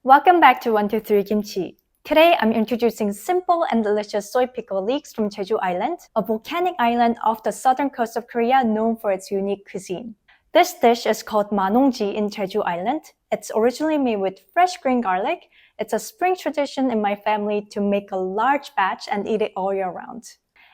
Welcome back to 123 Kimchi. Today, I'm introducing simple and delicious soy pickled leeks from Jeju Island, a volcanic island off the southern coast of Korea known for its unique cuisine. This dish is called Manongji in Jeju Island. It's originally made with fresh green garlic. It's a spring tradition in my family to make a large batch and eat it all year round.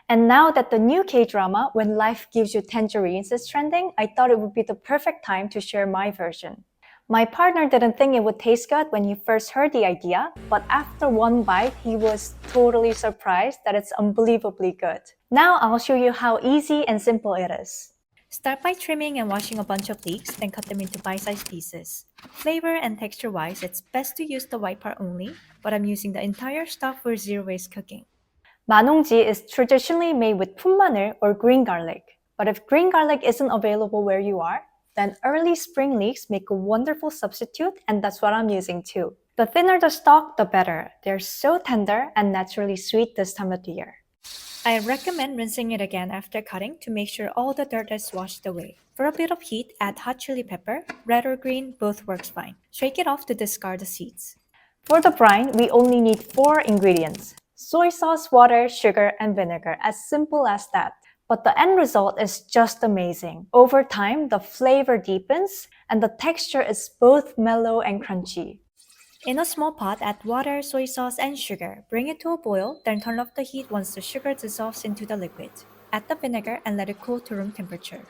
And now that the new kdrama, When Life Gives You Tangerines, is trending, I thought it would be the perfect time to share my version. My partner didn't think it would taste good when he first heard the idea, but after one bite, he was totally surprised that it's unbelievably good. Now I'll show you how easy and simple it is. Start by trimming and washing a bunch of leeks, then cut them into bite-sized pieces. Flavor and texture-wise, it's best to use the white part only, but I'm using the entire stalk for zero-waste cooking. Manongji is traditionally made with punmaner or green garlic, but if green garlic isn't available where you are, then early spring leeks make a wonderful substitute, and that's what I'm using too. The thinner the stalk, the better. They're so tender and naturally sweet this time of the year. I recommend rinsing it again after cutting to make sure all the dirt is washed away. For a bit of heat, add hot chili pepper. Red or green, both works fine. Shake it off to discard the seeds. For the brine, we only need 4 ingredients: soy sauce, water, sugar, and vinegar. As simple as that. But the end result is just amazing. Over time, the flavor deepens and the texture is both mellow and crunchy. In a small pot, add water, soy sauce, and sugar. Bring it to a boil, then turn off the heat once the sugar dissolves into the liquid. Add the vinegar and let it cool to room temperature.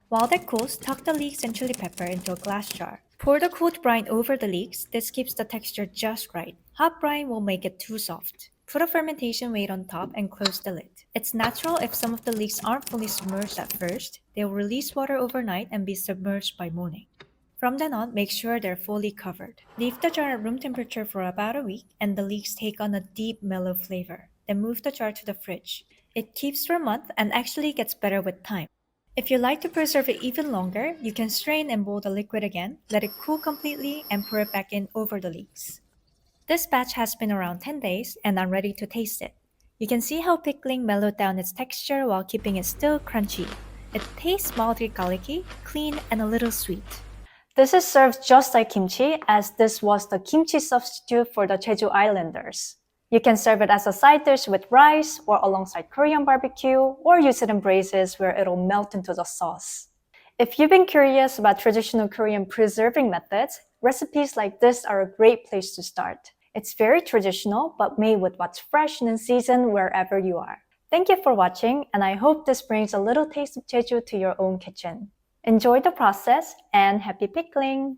While that cools, tuck the leeks and chili pepper into a glass jar. Pour the cooled brine over the leeks. This keeps the texture just right. Hot brine will make it too soft. Put a fermentation weight on top and close the lid. It's natural if some of the leeks aren't fully submerged at first. They'll release water overnight and be submerged by morning. From then on, make sure they're fully covered. Leave the jar at room temperature for about a week and the leeks take on a deep, mellow flavor. Then move the jar to the fridge. It keeps for a month and actually gets better with time. If you like to preserve it even longer, you can strain and boil the liquid again, let it cool completely, and pour it back in over the leeks. This batch has been around 10 days and I'm ready to taste it. You can see how pickling mellowed down its texture while keeping it still crunchy. It tastes mildly garlicky, clean, and a little sweet. This is served just like kimchi, as this was the kimchi substitute for the Jeju Islanders. You can serve it as a side dish with rice or alongside Korean BBQ, or use it in braises where it'll melt into the sauce. If you've been curious about traditional Korean preserving methods, recipes like this are a great place to start. It's very traditional, but made with what's fresh and in season wherever you are. Thank you for watching, and I hope this brings a little taste of Jeju to your own kitchen. Enjoy the process, and happy pickling!